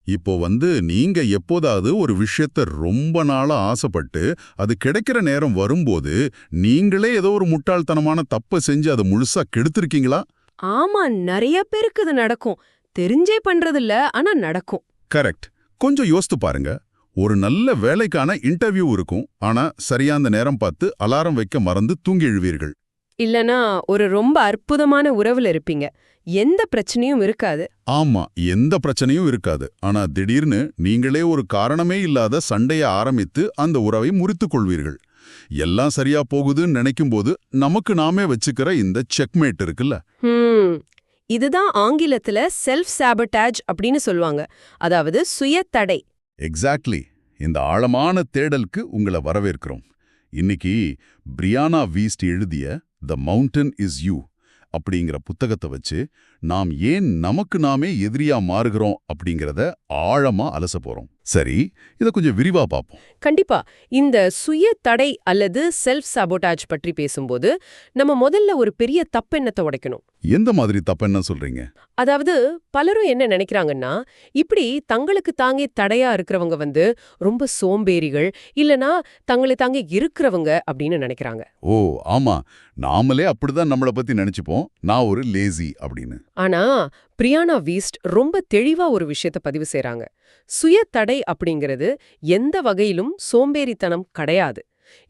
இப்போ நீங்க எப்போதாவது ஒரு விஷயத்த ரொம்ப நாளா ஆசைப்பட்டு அது கிடைக்கிற நேரம் வரும்போது நீங்களே ஏதோ ஒரு முட்டாள்தனமான தப்ப செஞ்சு அதை முழுசா கெடுத்திருக்கீங்களா? ஆமா, நெறைய பேருக்கு இது நடக்கும். தெரிஞ்சே பண்றதில்ல, ஆனா நடக்கும். கரெக்ட். கொஞ்சம் யோசித்து பாருங்க. ஒரு நல்ல வேலைக்கான இன்டர்வியூ இருக்கும். ஆனா சரியான நேரம் பார்த்து அலாரம் வைக்க மறந்து தூங்கி எழுவீர்கள். இல்லனா ஒரு ரொம்ப அற்புதமான உறவுல இருப்பீங்க. எந்த பிரச்சனையும் இருக்காது. ஆமா, எந்த பிரச்சனையும் இருக்காது. ஆனா திடீர்னு நீங்களே ஒரு காரணமே இல்லாத சண்டைய ஆரம்பித்து அந்த உறவை முறித்துக் கொள்வீர்கள். எல்லாம் சரியா போகுதுன்னு நினைக்கும்போது நமக்கு நாமே வச்சுக்கிற இந்த செக்மேட் இருக்குல்ல. ஹம் இதுதான் ஆங்கிலத்துல செல்ஃப் சாபட்டாஜ் அப்படின்னு சொல்லுவாங்க. அதாவது சுய தடை. எக்ஸாக்ட்லி. இந்த ஆழமான தேடலுக்கு உங்களை வரவேற்கிறோம். இன்னைக்கு பிரியானா வீஸ்ட் எழுதிய த மவுண்டன் இஸ் யூ அப்படிங்கிற புத்தகத்தை வச்சு நாம் ஏன் நமக்கு நாமே எதிரியா மாறுகிறோம் அப்படிங்கிறத ஆழமா அலச போறோம். சரி, இதை கொஞ்சம் விரிவா பார்ப்போம். கண்டிப்பா. இந்த சுய தடை அல்லது செல்ஃப் சாபோட்டாஜ் பற்றி பேசும்போது நம்ம முதல்ல ஒரு பெரிய தப்பெண்ணத்தை உடைக்கணும். எந்த மாதிரி தப்பென்ன சொல்றீங்க? அதாவது பலரும் என்ன நினைக்கிறாங்கன்னா, இப்படி தங்களுக்கு தாங்கே தடையா இருக்கிறவங்க ரொம்ப சோம்பேறிகள், இல்லனா தங்களை தாங்கே இருக்கிறவங்க அப்படின்னு நினைக்கிறாங்க. ஓ ஆமா, நாமளே அப்படிதான் நம்மளை பத்தி நினைச்சுப்போம். நான் ஒரு லேசி அப்படின்னு. ஆனா பிரியானா வீஸ்ட் ரொம்ப தெளிவா ஒரு விஷயத்த பதிவு செய்றாங்க. சுய தடை அப்படிங்கிறது எந்த வகையிலும் சோம்பேறித்தனம் கிடையாது.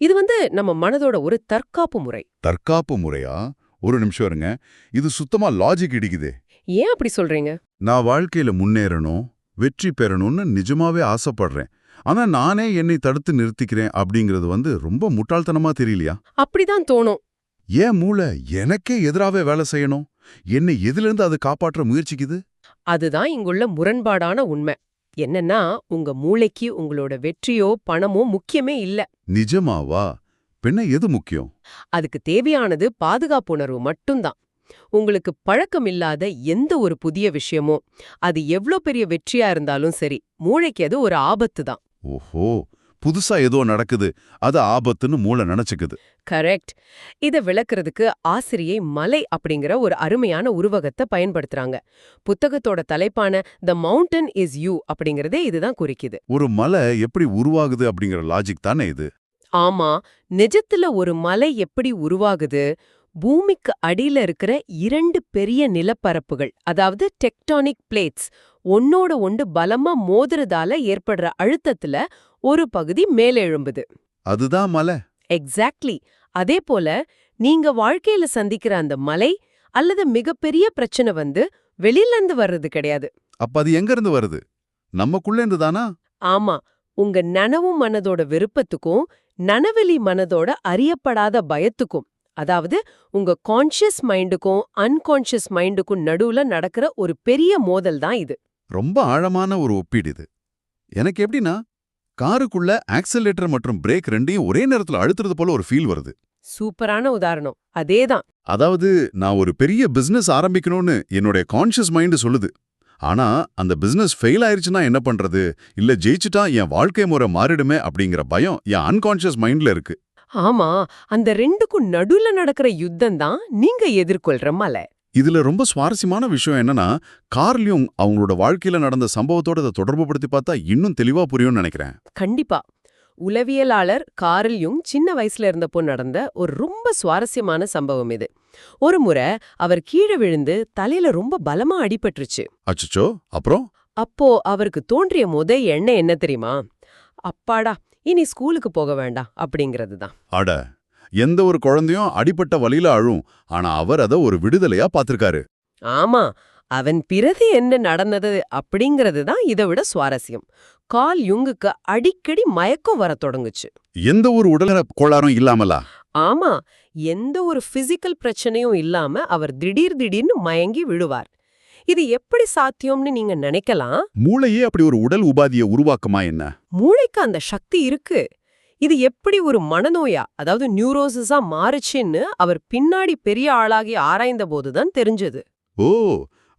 இது நம்ம மனதோட ஒரு தற்காப்பு முறை. தற்காப்பு முறையா? ஒரு நிமிஷம் இருங்க. இது சுத்தமா லாஜிக் இடிக்குதே. ஏன் அப்படி சொல்றீங்க? நான் வாழ்க்கையில முன்னேறணும், வெற்றி பெறணும்னு நிஜமாவே ஆசைப்படுறேன். ஆனா நானே என்னை தடுத்து நிறுத்திக்கிறேன் அப்படிங்கிறது ரொம்ப முட்டாள்தனமா தெரியலையா? அப்படிதான் தோணும். ஏன் மூளை எனக்கே எதிராவே வேலை செய்யணும்? என்னை எதிலிருந்து அது காப்பாற்ற முயற்சிக்குது? அதுதான் இங்குள்ள முரண்பாடான உண்மை. என்னன்னா, உங்க மூளைக்கு உங்களோட வெற்றியோ பணமோ முக்கியமே இல்ல. நிஜமாவா? பின்ன எது முக்கியம்? அதுக்கு தேவையானது பாதுகாப்புணர்வு மட்டும்தான். உங்களுக்கு பழக்கமில்லாத எந்த ஒரு புதிய விஷயமோ, அது எவ்ளோ பெரிய வெற்றியா இருந்தாலும் சரி, மூளைக்கு அது ஒரு ஆபத்து தான். ஓஹோ, புதுசா ஏதோ நடக்குது, அது ஆபத்துன்னு மூளை நினைச்சுக்குது. கரெக்ட். இத விளக்குறதுக்கு ஆசிரியை மலை அப்படிங்கிற ஒரு அருமையான உருவகத்தை பயன்படுத்துறாங்க. புத்தகத்தோட தலைப்பான த மவுண்டன் இஸ் யூ அப்படிங்கறதே இதுதான் குறிக்குது. ஒரு மலை எப்படி உருவாகுது அப்படிங்கிற லாஜிக் தானே இது? ஆமா, நிஜத்துல ஒரு மலை எப்படி உருவாகுது? பூமிக்கு அடியில இருக்கிற இரண்டு பெரிய நிலப்பரப்புகள், அதாவது டெக்டானிக் பிளேட்ஸ், ஒன்னோட ஒன்று பலமா மோதுறதால ஏற்படுற அழுத்தத்துல ஒரு பகுதி மேலெழும்புது. அதுதான் மலை. எக்ஸாக்ட்லி. அதே போல நீங்க வாழ்க்கையில சந்திக்கிற அந்த மலை அல்லது மிகப்பெரிய பிரச்சனை வெளியில இருந்து வர்றது கிடையாது. அப்ப அது எங்க இருந்து வருது? நமக்குள்ள இருந்து தானா? ஆமா, உங்க நனவு மனதோட விருப்பத்துக்கும் நனவெளி மனதோட அறியப்படாத பயத்துக்கும், அதாவது உங்க கான்ஷியஸ் மைண்டுக்கும் அன்கான்ஷியஸ் மைண்டுக்கும் நடுவுல நடக்கிற ஒரு பெரிய மோதல் தான் இது. ரொம்ப ஆழமான ஒரு ஒப்பீடு இது. எனக்கு எப்படின்னா, காருக்குள்ள ஆக்சலேட்டர் மற்றும் பிரேக் ரெண்டையும் ஒரே நேரத்துல அழுத்துறது போல ஒரு ஃபீல் வருது. சூப்பரான உதாரணம். அதேதான். அதாவது நான் ஒரு பெரிய பிசினஸ் ஆரம்பிக்கணும்னு என்னுடைய கான்ஷியஸ் மைண்டு சொல்லுது. ஆனா அந்த பிசினஸ் ஃபெயில் ஆயிருச்சுன்னா என்ன பண்றது, இல்ல ஜெயிச்சுட்டா என் வாழ்க்கை முறை மாறிடுமே அப்படிங்கிற பயம் என் அன்கான்ஷியஸ் மைண்ட்ல இருக்கு. ஆமா, அந்த ரெண்டுக்கும் நடுவுல நடக்கிற யுத்தம் தான் நீங்க எதிர்கொள்ற மலை. இதுல ரொம்ப சுவாரஸ்யமான விஷயம் என்னன்னா, கார்ல் யுங் அவங்களோட வாழ்க்கையில நடந்த சம்பவத்தோட இதை தொடர்புபடுத்தி பார்த்தா இன்னும் தெளிவா புரியும்னு நினைக்கிறேன். கண்டிப்பா. உளவியலாளர் கார்ல் யுங் சின்ன வயசுல இருந்தப்போ நடந்த ஒரு ரொம்ப சுவாரஸ்யமான சம்பவம் இது. ஒரு முறை அவர் கீழே விழுந்து தலையில ரொம்ப பலமா அடிபட்டுருச்சு. அச்சச்சோ, அப்புறம்? அப்போ அவருக்கு தோன்றிய எண்ணம் என்ன தெரியுமா? அப்பாடா, இனி ஸ்கூலுக்கு போக வேண்டாம் அப்படிங்கிறது தான். அட, எந்த ஒரு குழந்தையும் அடிபட்ட வலியில அழும். ஆனா அவர் அதை ஒரு விடுதலையா பார்த்திருக்காரு. ஆமா, அவன் பிறகு என்ன நடந்தது அப்படிங்கிறது தான் இதை விட சுவாரஸ்யம். கார்ல் யுங்குக்கு அடிக்கடி மயக்கம் வர தொடங்குச்சு. எந்த ஒரு உடல்நல கோளாறும் இல்லாமலா? ஆமா, எந்த ஒரு பிசிக்கல் பிரச்சனையும் இல்லாம அவர் திடீர்னு மயங்கி விழுவார். இது எப்படி சாத்தியம்னு நீங்க நினைக்கலாம். மூளையே அப்படி ஒரு உடல் உபாதியை உருவாக்குமா என்ன? மூளைக்கு அந்த சக்தி இருக்கு. இது எப்படி ஒரு மனநோயா, அதாவது நியூரோசிஸா மாறுச்சுன்னு அவர் பின்னாடி பெரிய ஆளாகி ஆராய்ந்த போதுதான் தெரிஞ்சது. ஓ,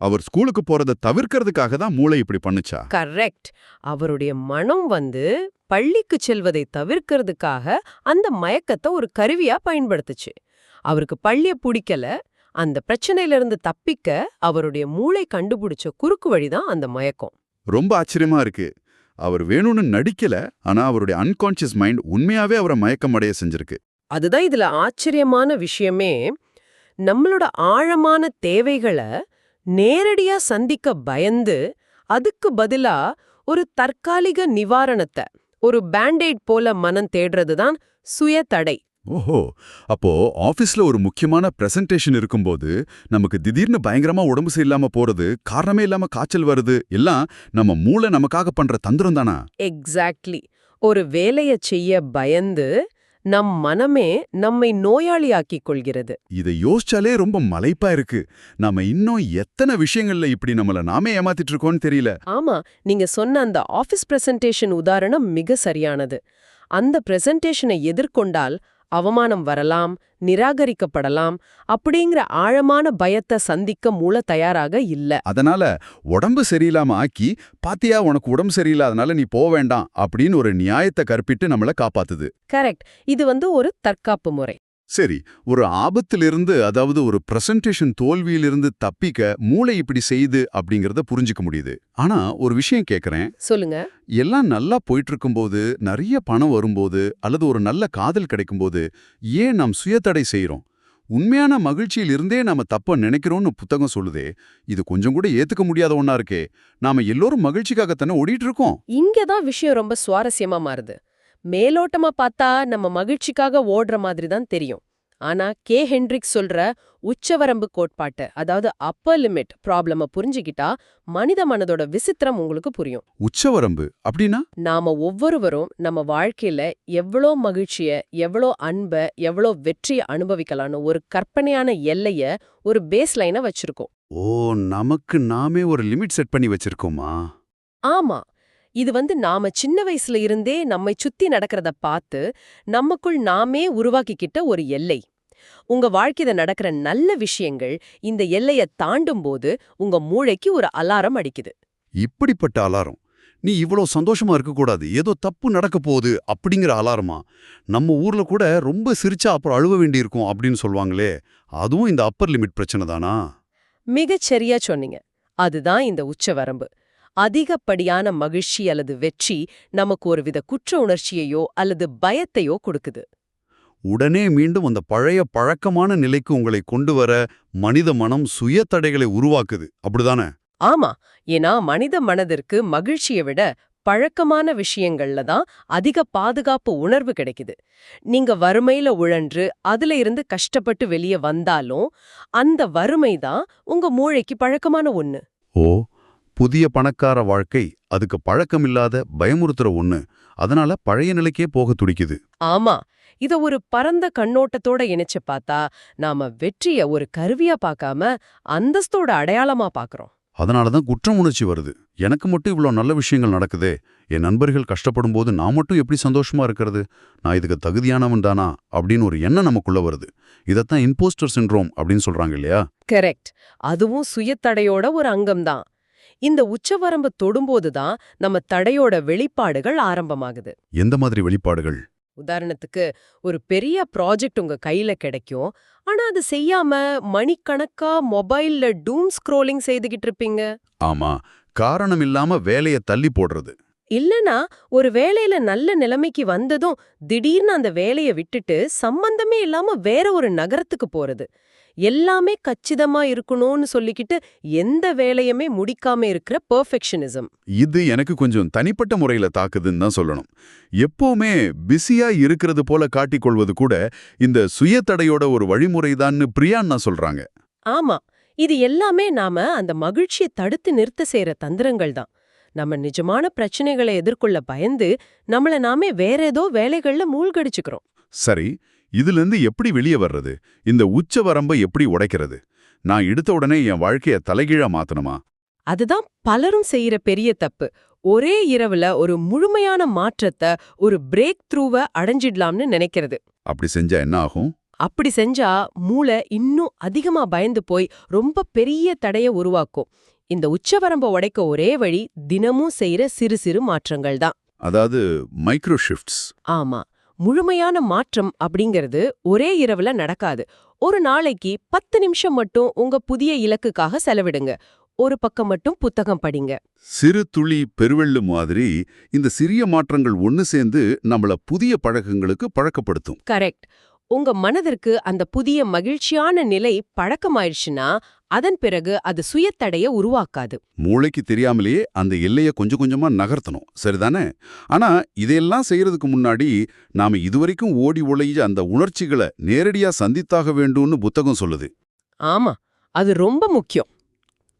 அவர் ஸ்கூலுக்கு போறதை தவிர்க்கிறதுக்காக தான் மூளை இப்படி பண்ணுச்சா? கரெக்ட். அவருடைய மனம் பள்ளிக்கு செல்வதை தவிர்க்கிறதுக்காக அந்த மயக்கத்தை ஒரு கருவியா பயன்படுத்துச்சு. அவருக்கு பள்ளிய பிடிக்கல. அந்த பிரச்சனையிலிருந்து தப்பிக்க அவருடைய மூளை கண்டுபிடிச்ச குறுக்கு வழிதான் அந்த மயக்கம். ரொம்ப ஆச்சரியமா இருக்கு. அவர் வேணும்னு நடிக்கல, ஆனா அவருடைய அன்கான்ஷியஸ் மைண்ட் உண்மையாவே அவரை மயக்கமடைய செஞ்சிருக்கு. அதுதான் இதுல ஆச்சரியமான விஷயமே. நம்மளோட ஆழமான தேவைகளை நேரடியா சந்திக்க பயந்து, அதுக்கு பதிலா ஒரு தற்காலிக நிவாரணத்தை, ஒரு பேண்டேட் போல மனம் தேடுறது தான் சுய தடை. ஓஹோ! அப்போ ஆபீஸ்ல ஒரு முக்கியமான பிரசன்டேஷன் இருக்கும்போது நமக்கு திடீர்னு பயங்கரமா உடம்பு சரியில்லாம போறது, காரணமே இல்லாம காய்ச்சல் வருது, எல்லாம் நம்ம மூளை நமக்காக பண்ற தந்திரம் தானா? எக்ஸாக்ட்லி. ஒரு வேலைய செய்ய பயந்து நம் மனமே நம்மை நோயாளியாக்கிக் கொள்கிறது. இதை யோசிச்சாலே ரொம்ப மலைப்பா இருக்கு. நாம இன்னும் எத்தனை விஷயங்கள்ல இப்படி நம்மள நாமே ஏமாத்திட்டு இருக்கோம்னு தெரியல. ஆமா, நீங்க சொன்ன அந்த ஆபீஸ் பிரசன்டேஷன் உதாரணம் மிக சரியானது. அந்த பிரசன்டேஷனை எதிர்கொண்டால் அவமானம் வரலாம், நிராகரிக்கப்படலாம், அப்படிங்கிற ஆழமான பயத்தை சந்திக்க மூளை தயாராக இல்ல. அதனால உடம்பு சரியில்லாம ஆக்கி, பாத்தியா உனக்கு உடம்பு சரியில்லாதனால நீ போக வேண்டாம் அப்படின்னு ஒரு நியாயத்தை கற்பிட்டு நம்மள காப்பாத்துது. கரெக்ட். இது ஒரு தற்காப்பு முறை. சரி, ஒரு ஆபத்திலிருந்து, அதாவது ஒரு பிரசன்டேஷன் தோல்வியிலிருந்து தப்பிக்க மூளை இப்படி செய்யுது அப்படிங்கறத புரிஞ்சுக்க முடியுது. ஆனா ஒரு விஷயம் கேக்குறேன். சொல்லுங்க. எல்லாம் நல்லா போயிட்டு இருக்கும்போது, நிறைய பணம் வரும்போது, அல்லது ஒரு நல்ல காதல் கிடைக்கும்போது ஏன் நாம் சுயதடை செய்றோம்? உண்மையான மகிழ்ச்சியில் இருந்தே நாம தப்ப நினைக்கிறோம்னு புத்தகம் சொல்லுதே. இது கொஞ்சம் கூட ஏத்துக்க முடியாத ஒண்ணா இருக்கே. நாம எல்லோரும் மகிழ்ச்சிக்காகத்தானே ஓடிட்டு இருக்கோம். இங்கதான் விஷயம் ரொம்ப சுவாரஸ்யமா மாறுது. மேலோட்டமா பார்த்தா நம்ம மகிழ்ச்சிக்காக ஓடுற மாதிரி தான் தெரியும். ஆனா ஹென்ட்ரிக்ஸ் சொல்ற உச்சவரம்பு கோட்பாட்டு, அதாவது அப்பர் லிமிட் ப்ராப்ளம புரிஞ்சுக்கிட்டா மனித மனதோட விசித்திரம் உங்களுக்கு புரியும். உச்சவரம்பு அப்படின்னா? நாம ஒவ்வொருவரும் நம்ம வாழ்க்கையில எவ்வளோ மகிழ்ச்சிய, எவ்வளோ அன்ப, எவ்வளோ வெற்றியை அனுபவிக்கலாம்னு ஒரு கற்பனையான எல்லைய, ஒரு பேஸ் லைனை வச்சிருக்கோம். ஓ, நமக்கு நாமே ஒரு லிமிட் செட் பண்ணி வச்சிருக்கோமா? ஆமா. இது நாம சின்ன வயசுல இருந்தே நம்மை சுத்தி நடக்கிறத பார்த்து நமக்குள் நாமே உருவாக்கிக்கிட்ட ஒரு எல்லை. உங்க வாழ்க்கையில நடக்கிற நல்ல விஷயங்கள் இந்த எல்லைய தாண்டும் போது உங்க மூளைக்கு ஒரு அலாரம் அடிக்குது. இப்படிப்பட்ட அலாரம்? நீ இவ்வளோ சந்தோஷமா இருக்கக்கூடாது, ஏதோ தப்பு நடக்க போகுது அப்படிங்கிற அலாரமா? நம்ம ஊர்ல கூட ரொம்ப சிரிச்சா அப்புறம் அழுவ வேண்டியிருக்கும் அப்படின்னு சொல்லுவாங்களே, அதுவும் இந்த அப்பர் லிமிட் பிரச்சனை தானா? மிகச்சரியா சொன்னீங்க. அதுதான் இந்த உச்சவரம்பு. அதிகப்படியான மகிழ்ச்சி அல்லது வெற்றி நமக்கு ஒருவித குற்ற உணர்ச்சியையோ அல்லது பயத்தையோ கொடுக்குது. உடனே மீண்டும் அந்த பழைய பழக்கமான நிலைக்கு உங்களை கொண்டு வர மனித மனம் சுய தடைகளை உருவாக்குது, அப்படிதானே? ஆமா, ஏன்னா மனித மனதிற்கு மகிழ்ச்சியை விட பழக்கமான விஷயங்கள்ல தான் அதிக பாதுகாப்பு உணர்வு கிடைக்குது. நீங்க வறுமையில உழன்று அதுல இருந்து கஷ்டப்பட்டு வெளியே வந்தாலும் அந்த வறுமை தான் உங்க மூளைக்கு பழக்கமான ஒண்ணு. ஓ, புதிய பணக்கார வாழ்க்கை அதுக்கு பழக்கமில்லாத பயமுறுத்துற ஒண்ணு. அதனால பழைய நிலைக்கே போக துடிக்குது. ஆமா, இத ஒரு பரந்த கண்ணோட்டத்தோட இணைச்சு பார்த்தா நாம வெற்றிய ஒரு கருவியா பார்க்காம அந்தஸ்தோட அடையாளமா பார்க்கறோம். அதனாலதான் குற்றம் உணர்ச்சி வருது. எனக்கு மட்டும் இவ்வளோ நல்ல விஷயங்கள் நடக்குதே, என் நண்பர்கள் கஷ்டப்படும் போது நான் மட்டும் எப்படி சந்தோஷமா இருக்கிறது? நான் இதுக்கு தகுதியானவன் தானா அப்படின்னு ஒரு எண்ணம் நமக்குள்ள வருது. இதத்தான் இம்போஸ்டர் சிண்ட்ரோம் அப்படின்னு சொல்றாங்க இல்லையா? கரெக்ட். அதுவும் சுயத்தடையோட ஒரு அங்கம்தான். இந்த உச்சவரம்பு தொடும்போதுதான் நம்ம தடையோட வெளிப்பாடுகள் ஆரம்பமாகுது. எந்த மாதிரி வெளிப்பாடுகள்? உதாரணத்துக்கு, ஒரு பெரிய ப்ராஜெக்ட் உங்க கையில கிடைக்கும். ஆனா அது செய்யாம மணிக்கணக்கா மொபைல்ல டூம் ஸ்க்ரோலிங் செய்துகிட்டு இருப்பீங்க. ஆமா, காரணம் இல்லாம வேலைய தள்ளி போடுறது. இல்லனா ஒரு வேலையில நல்ல நிலைமைக்கு வந்ததும் திடீர்னு அந்த வேலைய விட்டுட்டு சம்பந்தமே இல்லாம வேற ஒரு நகரத்துக்கு போறது. எல்லாமே கச்சிதமா இருக்கணும்னு சொல்லிக்கிட்டு எந்த வேலையுமே முடிக்காம இருக்கிற பெர்ஃபெக்ஷனிசம். இது எனக்கு கொஞ்சம் தனிப்பட்ட முறையில தாக்குதுன்னு தான் சொல்லணும். எப்பவுமே பிஸியா இருக்கிறது போல காட்டிக்கொள்வது கூட இந்த சுயத்தடையோட ஒரு வழிமுறைதான்னு பிரியான்னா சொல்றாங்க. ஆமா, இது எல்லாமே நாம அந்த மகிழ்ச்சியை தடுத்து நிறுத்த செய்யற தந்திரங்கள் தான். நம்ம நிஜமான பிரச்சனைகளை எதிர்கொள்ள பயந்து நம்மள நாமே வேற ஏதோ வேலைகள்ல மூழ்கடிச்சுக்கிறோம். சரி, இதிலிருந்து எப்படி வெளியே வர்றது? இந்த உச்ச வரம்பை எப்படி உடைக்கிறது? நான் எடுத்த உடனே என் வாழ்க்கைய தலைகீழா மாத்தணுமா? அதுதான் பலரும் செய்யற பெரிய தப்பு. ஒரே இரவுல ஒரு முழுமையான மாற்றத்தை, ஒரு பிரேக் த்ரூவை அடைஞ்சிடலாம்னு நினைக்கிறது. அப்படி செஞ்சா என்ன ஆகும்? அப்படி செஞ்சா மூளை இன்னும் அதிகமா பயந்து போய் ரொம்ப பெரிய தடைய உருவாக்கும். இந்த உச்சவரம்பை உடைக்க ஒரே வழி தினமும் செய்யற சிறு சிறு மாற்றங்கள் தான். அதாவது மைக்ரோ ஷிஃப்ட்ஸ். ஆமா, முழுமையான மாற்றம் அப்படிங்கிறது ஒரே இரவுல நடக்காது. ஒரு நாளைக்கு 10 நிமிஷம் மட்டும் உங்க புதிய இலக்குக்காக செலவிடுங்க. ஒரு பக்கம் மட்டும் புத்தகம் படிங்க. சிறு துளி பெருவெள்ளு மாதிரி இந்த சிறிய மாற்றங்கள் ஒன்னு சேர்ந்து நம்மள புதிய பழக்கங்களுக்கு பழக்கப்படுத்தும். கரெக்ட். உங்க மனதிற்கு அந்த புதிய மகிழ்ச்சியான நிலை பழக்கமாயிடுச்சுன்னா அதன் பிறகு அது சுயத்தடைய உருவாக்காது. மூளைக்கு தெரியாமலேயே அந்த எல்லைய கொஞ்சம் கொஞ்சமா நகர்த்தணும், சரிதானே? ஆனா இதையெல்லாம் செய்யறதுக்கு முன்னாடி நாம இதுவரைக்கும் ஓடி உழைஞ்ச அந்த உணர்ச்சிகளை நேரடியா சந்தித்தாக வேண்டும்னு புத்தகம் சொல்லுது. ஆமா, அது ரொம்ப முக்கியம்.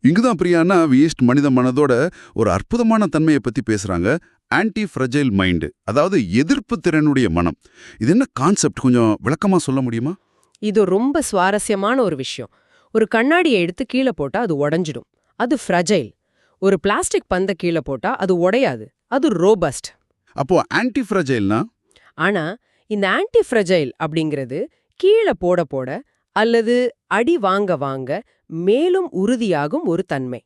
இங்குதான் பிரியானா வீஸ்ட் மனித மனதோட ஒரு அற்புதமான தன்மையை பத்தி பேசுறாங்க. ஆன்டி ஃப்ரஜைல் மைண்டு, அதாவது எதிர்ப்பு திறனுடைய மனம். இது என்ன கான்செப்ட், கொஞ்சம் விளக்கமா சொல்ல முடியுமா? இது ரொம்ப சுவாரஸ்யமான ஒரு விஷயம். ஒரு கண்ணாடியை எடுத்து கீழே போட்டா அது உடைஞ்சிடும், அது ஃப்ரஜைல். ஒரு பிளாஸ்டிக் பந்தை கீழே போட்டா அது உடையாது, அது ரோபஸ்ட். அப்போ ஆன்டி ஃப்ரஜைல்னா? ஆனா இந்த ஆன்டி ஃப்ரஜைல் அப்படிங்கிறது கீழே போட போட அல்லது அடி வாங்க வாங்க மேலும் உறுதியாகும் ஒரு தன்மை.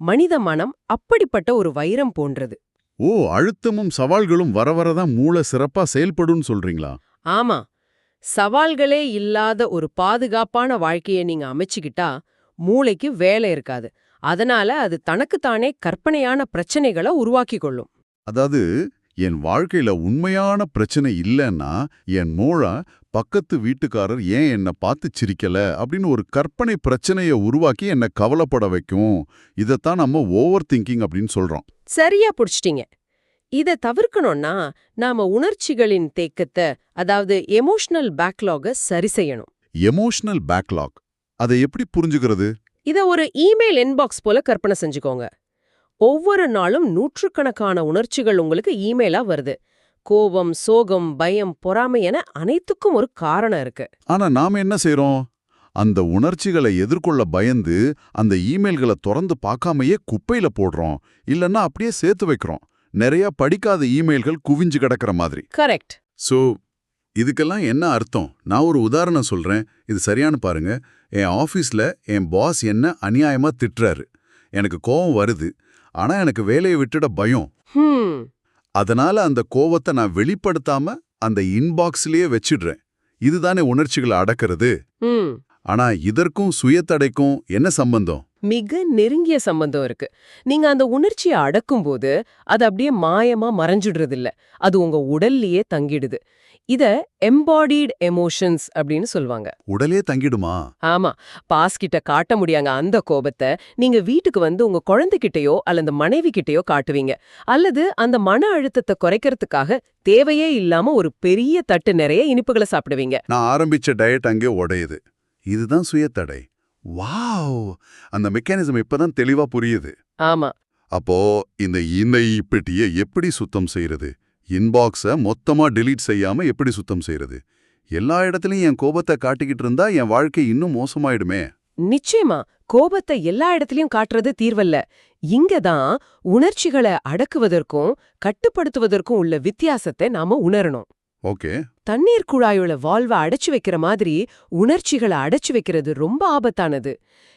மனித மனம் அப்படிப்பட்ட ஒரு வைரம் போன்றது. ஓ, அழுத்தமும் சவால்களும் வர வரதான் மூளை சிறப்பா செயல்படும்னு சொல்றீங்களா? ஆமா, சவால்களே இல்லாத ஒரு பாதுகாப்பான வாழ்க்கையை நீங்க அமைச்சுக்கிட்டா மூளைக்கு வேலை இருக்காது. அதனால அது தனக்குத்தானே கற்பனையான பிரச்சனைகளை உருவாக்கி கொள்ளும். அதாவது என் வாழ்க்கையில உண்மையான பிரச்சனை இல்லைன்னா என் மூளை பக்கத்து வீட்டுக்காரர் ஏன் என்னை பார்த்து சிரிக்கல அப்படின்னு ஒரு கற்பனை பிரச்சனையை உருவாக்கி என்னை கவலைப்பட வைக்கும். இதைத்தான் நம்ம ஓவர் திங்கிங் அப்படின்னு சொல்றோம். சரியா புடிச்சிட்டீங்க. இத தவிர்க்கணும்னா நாம உணர்ச்சிகளின் தேக்கத்தை, அதாவது எமோஷனல் பேக்லாக சரி செய்யணும். எமோஷனல் பேக்லாக், அதை எப்படி புரிஞ்சுக்கிறது? இத ஒரு இமெயில் இன்பாக்ஸ் போல கற்பனை செஞ்சுக்கோங்க. ஒவ்வொரு நாளும் நூற்றுக்கணக்கான உணர்ச்சிகள் உங்களுக்கு இமெயிலா வருது. கோபம், சோகம், பயம், பொறாமை என அனைத்துக்கும் ஒரு காரணம் இருக்கு. ஆனா நாம என்ன செய்றோம்? அந்த உணர்ச்சிகளை எதிர்கொள்ள பயந்து அந்த இமெயில்களை திறந்து பார்க்காமையே குப்பையில போடுறோம், இல்லன்னா அப்படியே சேர்த்து வைக்கிறோம். நிறைய படிக்காத இமெயில்கள் குவிஞ்சு கிடக்கிற மாதிரி. கரெக்ட். சோ இதுக்கெல்லாம் என்ன அர்த்தம்? நான் ஒரு உதாரணம் சொல்றேன், இது சரியானு பாருங்க. என் ஆபீஸ்ல என் பாஸ் என்ன அநியாயமா திட்டுறாரு. எனக்கு கோபம் வருது, ஆனா எனக்கு வேலையை விட்டுட பயம். அதனால அந்த கோவத்தை நான் வெளிப்படுத்தாம அந்த இன்பாக்ஸ்லயே வச்சிடுறேன். இதுதானே உணர்ச்சிகளை அடக்கிறது. ஆனா இதற்கும் சுயத்தடைக்கும் என்ன சம்பந்தம்? மிக நெருங்கிய சம்பந்தம் இருக்கு. நீங்க அந்த உணர்ச்சியை அடக்கும்போது அது அப்படியே மாயமா மறைஞ்சிடுறது இல்ல, அது உங்க உடல்லயே தங்கிடுது. இத எம்பாடிட் எமோஷன்ஸ் அப்படின்னு சொல்வாங்க. உடலே தங்கிடுமா? ஆமா, பாஸ் கிட்ட காட்ட முடியாங்க அந்த கோபத்தை நீங்க வீட்டுக்கு வந்து உங்க குழந்தைகிட்டயோ அல்லது மனைவி கிட்டயோ காட்டுவீங்க. அல்லது அந்த மன அழுத்தத்தை குறைக்கிறதுக்காக தேவையே இல்லாம ஒரு பெரிய தட்டு நிறைய இனிப்புகளை சாப்பிடுவீங்க. நான் ஆரம்பிச்ச டயட் அங்கே உடையுது. இதுதான் சுயத்தடை. வாவ், அந்த மெக்கானிசம் இப்பதான் தெளிவா புரியுது. ஆமா. அப்போ இந்த இமெயில் பெட்டியை எப்படி சுத்தம் செய்யறது? இன்பாக்ஸை மொத்தமா டெலீட் செய்யாம எப்படி சுத்தம் செய்யறது? எல்லா இடத்துலயும் என் கோபத்தை காட்டிக்கிட்டு இருந்தா என் வாழ்க்கை இன்னும் மோசமாயிடுமே. நிச்சயமா, கோபத்தை எல்லா இடத்துலயும் காட்டுறது தீர்வல்ல. இங்கதான் உணர்ச்சிகளை அடக்குவதற்கும் கட்டுப்படுத்துவதற்கும் உள்ள வித்தியாசத்தை நாம உணரணும். ஓகே. தண்ணீர் குழாயோட வால்வை அடைச்சு வைக்கிற மாதிரி உணர்ச்சிகளை அடைச்சு வைக்கிறது ரொம்ப ஆபத்தானது.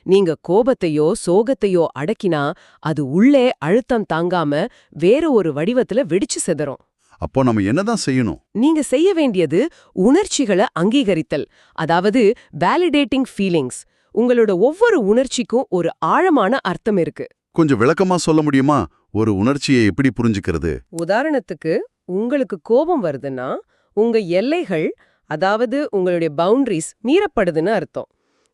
நீங்க கோபத்தையோ சோகத்தையோ அடக்கினா அது உள்ளே அழுத்தம் தாங்காம வேற ஒரு வடிவத்துல வெடிச்சு சிதறும். அப்போ நம்ம என்னதான் செய்யணும்? நீங்க செய்ய வேண்டியது உணர்ச்சிகளை அங்கீகரித்தல், அதாவது வேலிடேட்டிங் ஃபீலிங்ஸ். உங்களோட ஒவ்வொரு உணர்ச்சிக்கும் ஒரு ஆழமான அர்த்தம் இருக்கு. கொஞ்சம் விளக்கமா சொல்ல முடியுமா? ஒரு உணர்ச்சியை எப்படி புரிஞ்சுக்கிறது? உதாரணத்துக்கு, உங்களுக்கு கோபம் வருதுன்னா உங்க எல்லைகள், அதாவது உங்களுடைய பவுண்டரிஸ் மீறப்படுதுன்னு அர்த்தம்.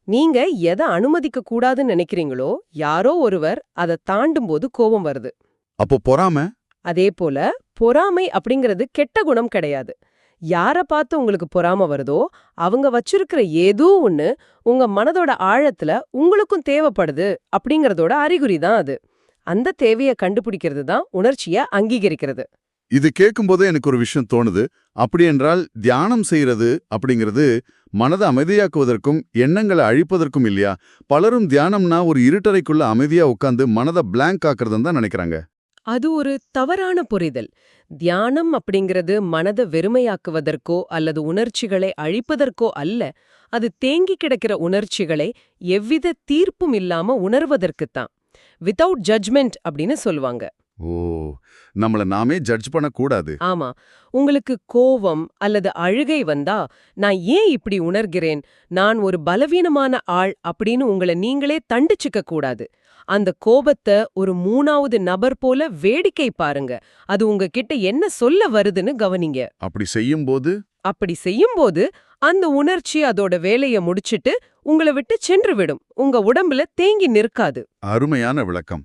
நீங்க எதை அனுமதிக்க கூடாதுன்னு நினைக்கிறீங்களோ யாரோ ஒருவர் அதை தாண்டும் போது கோபம் வருது. அப்போ பொறாமை? அதே போல பொறாமை அப்படிங்கிறது கெட்ட குணம் கிடையாது. யார பார்த்து உங்களுக்கு பொறாம வருதோ அவங்க வச்சிருக்கிற ஏதோ ஒண்ணு உங்க மனதோட ஆழத்துல உங்களுக்கும் தேவைப்படுது அப்படிங்கறதோட அறிகுறி தான் அது. அந்த தேவையை கண்டுபிடிக்கிறது தான் உணர்ச்சியை அங்கீகரிக்கிறது. இது கேட்கும்போதே எனக்கு ஒரு விஷயம் தோணுது. அப்படி என்றால் தியானம் செய்யறது அப்படிங்கிறது மனதை அமைதியாக்குவதற்கும் எண்ணங்களை அழிப்பதற்கும் இல்லையா? பலரும் தியானம்னா ஒரு இருட்டறைக்குள்ள அமைதியா உட்காந்து மனதை பிளாங்க் ஆக்குறதுன்னு தான் நினைக்கிறாங்க. அது ஒரு தவறான புரிதல். தியானம் அப்படிங்கிறது மனதை வெறுமையாக்குவதற்கோ அல்லது உணர்ச்சிகளை அழிப்பதற்கோ அல்ல. அது தேங்கி கிடக்கிற உணர்ச்சிகளை எவ்வித தீர்ப்பும் இல்லாம உணர்வதற்குத்தான். வித்தவுட் ஜட்ஜ்மெண்ட் அப்படின்னு சொல்லுவாங்க. ஓ, நம்மள நாமே ஜட்ஜ் பண்ணக்கூடாது. ஆமா. உங்களுக்கு கோவம் அல்லது அழுகை வந்தா, நான் ஏன் இப்படி உணர்கிறேன், நான் ஒரு பலவீனமான ஆள் அப்படின்னு உங்கள நீங்களே தண்டிச்சுக்க கூடாது. அந்த கோபத்த ஒரு 3வது நபர் போல வேடிக்கை பாருங்க. அது உங்ககிட்ட என்ன சொல்ல வருதுன்னு கவனிங்க. அப்படி செய்யும்போது அப்படி செய்யும்போது அந்த உணர்ச்சி அதோட வேலைய முடிச்சிட்டு உங்கள விட்டு சென்று விடும். உங்க உடம்புல தேங்கி நிற்காது. அருமையான விளக்கம்.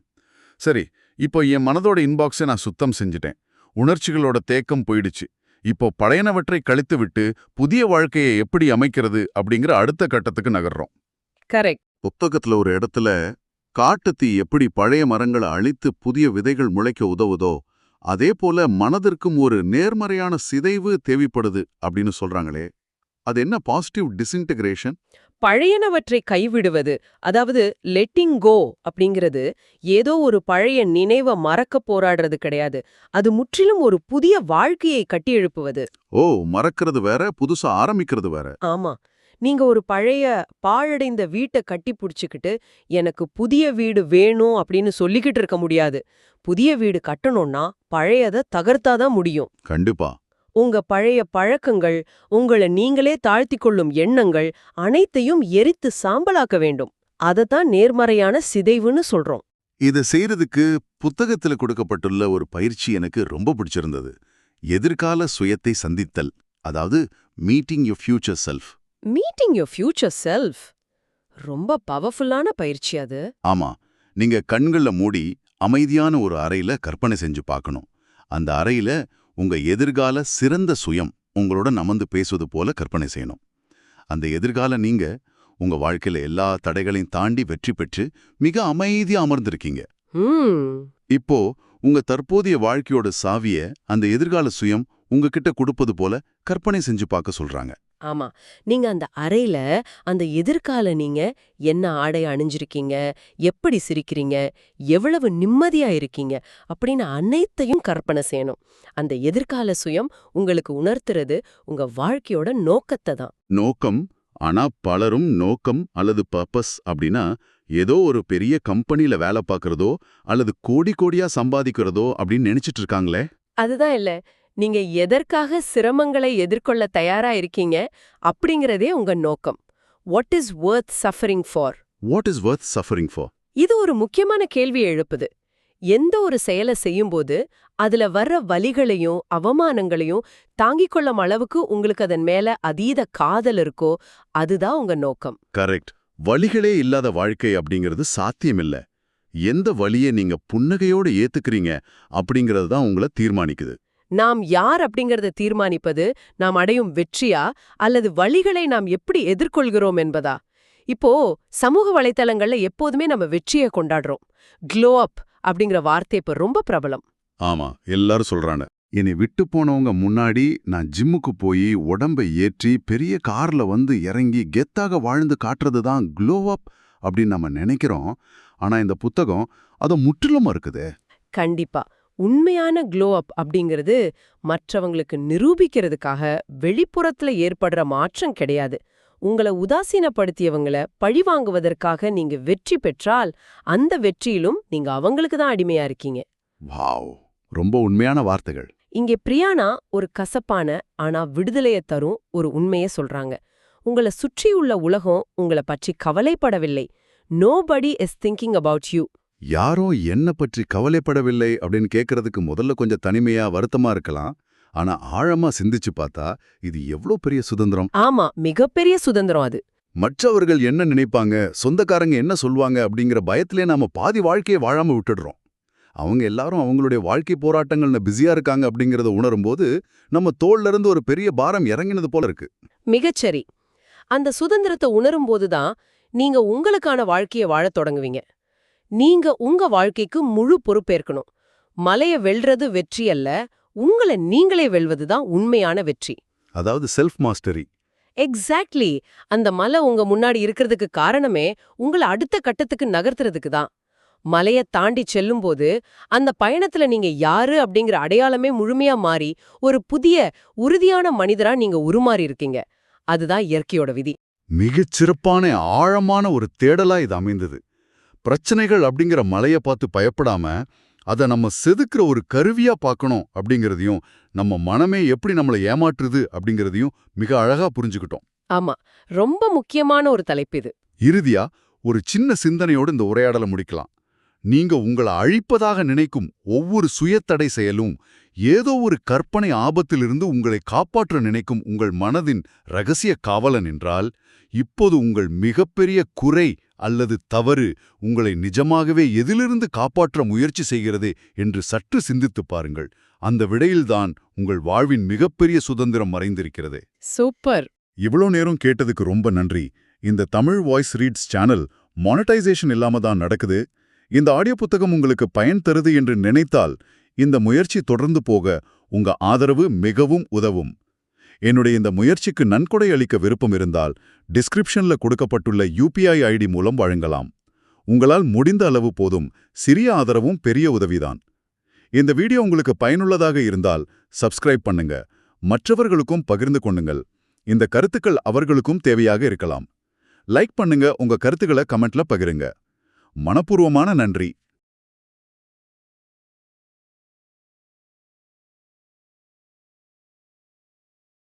சரி, இப்போ என் மனதோட இன்பாக்ஸை நான் சுத்தம் செஞ்சுட்டேன். உணர்ச்சிகளோட தேக்கம் போயிடுச்சு. இப்போ பழையனவற்றை கழித்து விட்டு புதிய வாழ்க்கையை எப்படி அமைக்கிறது அப்படிங்கிற அடுத்த கட்டத்துக்கு நகர்றோம். கரெக்ட். புத்தகத்துல ஒரு இடத்துல காட்டுத்தீ எப்படி பழைய மரங்களை அழித்து புதிய விதைகள் முளைக்க உதவுதோ அதே போல மனதிற்கும் ஒரு நேர்மறையான சிதைவு தேவைப்படுது அப்படின்னு சொல்றாங்களே, அது என்ன பாசிட்டிவ் டிஸ்இன்டகிரேஷன்? பழையனவற்றை கைவிடுவது, அதாவது லெட்டிங் கோ அப்படிங்கிறது ஏதோ ஒரு பழைய நினைவ மறக்க போராடுறது கிடையாது. அது முற்றிலும் ஒரு புதிய வாழ்க்கையை கட்டியெழுப்புவது. ஓ, மறக்கிறது வேற, புதுசா ஆரம்பிக்கிறது வேற. ஆமா. நீங்க ஒரு பழைய பாழடைந்த வீட்டை கட்டி புடிச்சுக்கிட்டு எனக்கு புதிய வீடு வேணும் அப்படின்னு சொல்லிக்கிட்டு இருக்க முடியாது. புதிய வீடு கட்டணும்னா பழையத தகர்த்தாதான் முடியும். கண்டிப்பா. உங்க பழைய பழக்கங்கள், உங்கள நீங்களே தாழ்த்திக் கொள்ளும் எண்ணங்கள் அனைத்தையும் எரித்து சாம்பலாக்க வேண்டும். அதத்தான் நேர்மறையான சிதைவுன்னு சொல்றோம். இதை செய்யறதுக்கு புத்தகத்துல கொடுக்கப்பட்டுள்ள ஒரு பயிற்சி எனக்கு ரொம்ப பிடிச்சிருந்தது. எதிர்கால சுயத்தை சந்தித்தல், அதாவது meeting your future self. Meeting your future self ரொம்ப பவர்ஃபுல்லான பயிற்சி அது. ஆமா, நீங்க கண்கள்ல மூடி அமைதியான ஒரு அறையில கற்பனை செஞ்சு பார்க்கணும். அந்த அறையில உங்க எதிர்கால சிறந்த சுயம் உங்களோட அமர்ந்து பேசுவது போல கற்பனை செய்யணும். அந்த எதிர்கால நீங்க உங்க வாழ்க்கையில எல்லா தடைகளையும் தாண்டி வெற்றி பெற்று மிக அமைதியா அமர்ந்திருக்கீங்க. இப்போ உங்க தற்போதைய வாழ்க்கையோட சாவிய அந்த எதிர்கால சுயம் உங்ககிட்ட கொடுப்பது போல கற்பனை செஞ்சு பார்க்க சொல்றாங்க. ஆமா. நீங்க அந்த அறையில அந்த எதிர்கால நீங்க என்ன ஆடை அணிஞ்சிருக்கீங்க, எப்படி சிரிக்கிறீங்க, எவ்வளவு நிம்மதியா இருக்கீங்க அப்படின்னு அனைத்தையும் கற்பனை செய்யணும். அந்த எதிர்கால சுயம் உங்களுக்கு உணர்த்துறது உங்க வாழ்க்கையோட நோக்கத்தை தான். நோக்கம். ஆனா பலரும் நோக்கம் அல்லது பர்பஸ் அப்படின்னா ஏதோ ஒரு பெரிய கம்பெனில வேலை பார்க்கறதோ அல்லது கோடி கோடியா சம்பாதிக்கிறதோ அப்படின்னு நினைச்சிட்டு இருக்காங்களே. அதுதான் இல்ல. நீங்க எதற்காக சிரமங்களை எதிர்கொள்ள தயாரா இருக்கீங்க அப்படிங்கறதே உங்க நோக்கம். What is worth suffering for? What is worth suffering for? இது ஒரு முக்கியமான கேள்வியை எழுப்புது. எந்த ஒரு செயலை செய்யும்போது அதுல வர்ற வலிகளையும் அவமானங்களையும் தாங்கிக் கொள்ளும் அளவுக்கு உங்களுக்கு அதன் மேல அதீத காதல் இருக்கோ அதுதான் உங்க நோக்கம். கரெக்ட். வலிகளே இல்லாத வாழ்க்கை அப்படிங்கிறது சாத்தியமில்ல. எந்த வலியை நீங்க புன்னகையோடு ஏத்துக்கிறீங்க அப்படிங்கிறது தான் உங்களை தீர்மானிக்குது. நாம் யார் அப்படிங்கறத தீர்மானிப்பது நாம் அடையும் வெற்றியா அல்லது வலிகளை நாம் எப்படி எதிர்கொள்கிறோம் என்பதா? இப்போ சமூக வலைத்தளங்கள்ல எப்போதுமே நம்ம வெற்றியை கொண்டாடுறோம். க்ளோ அப் அப்படிங்கிற வார்த்தை இப்ப ரொம்ப பிரபலம். ஆமா, எல்லாரும் சொல்றாங்க. என்னை விட்டு போனவங்க முன்னாடி நான் ஜிம்முக்கு போய் உடம்பை ஏற்றி பெரிய கார்ல வந்து இறங்கி கெத்தாக வாழ்ந்து காட்டுறது தான் க்ளோ அப் அப்படின்னு நம்ம நினைக்கிறோம். ஆனா இந்த புத்தகம் அதை முற்றிலுமா இருக்குது. கண்டிப்பா. உண்மையான க்ளோ அப் அப்படிங்கிறது மற்றவங்களுக்கு நிரூபிக்கிறதுக்காக வெளிப்புறத்துல ஏற்படுற மாற்றம் கிடையாது. உங்களை உதாசீனப்படுத்தியவங்கள பழிவாங்குவதற்காக நீங்க வெற்றி பெற்றால் அந்த வெற்றியிலும் நீங்க அவங்களுக்கு தான் அடிமையா இருக்கீங்க. வாவ், ரொம்ப உண்மையான வார்த்தைகள். இங்கே பிரியானா ஒரு கசப்பான ஆனா விடுதலைய தரும் ஒரு உண்மையை சொல்றாங்க. உங்களை சுற்றியுள்ள உலகம் உங்களை பற்றி கவலைப்படவில்லை. Nobody is thinking about you. யாரோ என்ன பற்றி கவலைப்படவில்லை அப்படின்னு கேட்கறதுக்கு முதல்ல கொஞ்சம் தனிமையா வருத்தமா இருக்கலாம். ஆனா ஆழமா சிந்திச்சு பார்த்தா இது எவ்வளோ பெரிய சுதந்திரம். ஆமா, மிகப்பெரிய சுதந்திரம் அது. மற்றவர்கள் என்ன நினைப்பாங்க, சொந்தக்காரங்க என்ன சொல்வாங்க அப்படிங்கிற பயத்திலே நாம பாதி வாழ்க்கையை வாழாம விட்டுடுறோம். அவங்க எல்லாரும் அவங்களுடைய வாழ்க்கை போராட்டங்கள்ல பிஸியா இருக்காங்க அப்படிங்கறத உணரும்போது நம்ம தோள்ல இருந்து ஒரு பெரிய பாரம் இறங்கினது போல இருக்கு. மிகச்சரி. அந்த சுதந்திரத்தை உணரும்போதுதான் நீங்க உங்களுக்கான வாழ்க்கையை வாழத் தொடங்குவீங்க. நீங்க உங்க வாழ்க்கைக்கு முழு பொறுப்பேற்கணும். மலைய வெல்றது வெற்றி அல்ல, உங்களை நீங்களே வெல்வதுதான் உண்மையான வெற்றி. அதாவது செல்ஃப் மாஸ்டரி. எக்ஸாக்ட்லி. அந்த மலை உங்க முன்னாடி இருக்கிறதுக்கு காரணமே உங்களை அடுத்த கட்டத்துக்கு நகர்த்துறதுக்கு தான். மலைய தாண்டி செல்லும்போது அந்த பயணத்துல நீங்க யாரு அப்படிங்கிற அடையாளமே முழுமையா மாறி ஒரு புதிய உறுதியான மனிதரா நீங்க உருமாறி இருக்கீங்க. அதுதான் இயற்கையோட விதி. மிகச் சிறப்பான ஆழமான ஒரு தேடலா இது அமைந்தது. பிரச்சனைகள் அப்படிங்கிற மலையை பார்த்து பயப்படாம அதை நம்ம செதுக்குற ஒரு கருவியா பார்க்கணும் அப்படிங்கிறதையும், நம்ம மனமே எப்படி நம்மளை ஏமாற்றுது அப்படிங்கிறதையும் மிக அழகா புரிஞ்சுக்கிட்டோம். ஆமா, ரொம்ப முக்கியமான ஒரு தலைப்பு இது. இறுதியா ஒரு சின்ன சிந்தனையோடு இந்த உரையாடலை முடிக்கலாம். நீங்க உங்களை அழிப்பதாக நினைக்கும் ஒவ்வொரு சுயத்தடை செயலும் ஏதோ ஒரு கற்பனை ஆபத்திலிருந்து உங்களை காப்பாற்ற நினைக்கும் உங்கள் மனதின் ரகசிய காவலன் என்றால், இப்போது உங்கள் மிகப்பெரிய குறை அல்லது தவறு உங்களை நிஜமாகவே எதிலிருந்து காப்பாற்ற முயற்சி செய்கிறது என்று சற்று சிந்தித்துப் பாருங்கள். அந்த விடையில்தான் உங்கள் வாழ்வின் மிகப்பெரிய சுதந்திரம் மறைந்திருக்கிறது. சூப்பர். இவ்வளோ நேரம் கேட்டதுக்கு ரொம்ப நன்றி. இந்த Tamil voice reads channel monetisation இல்லாம தான் நடக்குது. இந்த ஆடியோ புத்தகம் உங்களுக்கு பயன் தருது என்று நினைத்தால், இந்த முயற்சி தொடர்ந்து போக உங்க ஆதரவு மிகவும் உதவும். என்னுடைய இந்த முயற்சிக்கு நன்கொடை அளிக்க விருப்பம் இருந்தால், டிஸ்கிரிப்ஷன்ல கொடுக்கப்பட்டுள்ள UPI ஐடி மூலம் வழங்கலாம். உங்களால் முடிந்த அளவு போதும். சிறிய ஆதரவும் பெரிய உதவிதான். இந்த வீடியோ உங்களுக்கு பயனுள்ளதாக இருந்தால் சப்ஸ்கிரைப் பண்ணுங்க. மற்றவர்களுக்கும் பகிர்ந்து கொள்ளுங்கள். இந்த கருத்துக்கள் அவர்களுக்கும் தேவையாக இருக்கலாம். லைக் பண்ணுங்க, உங்க கருத்துக்களை கமெண்ட்ல பகிருங்க. மனப்பூர்வமான நன்றி.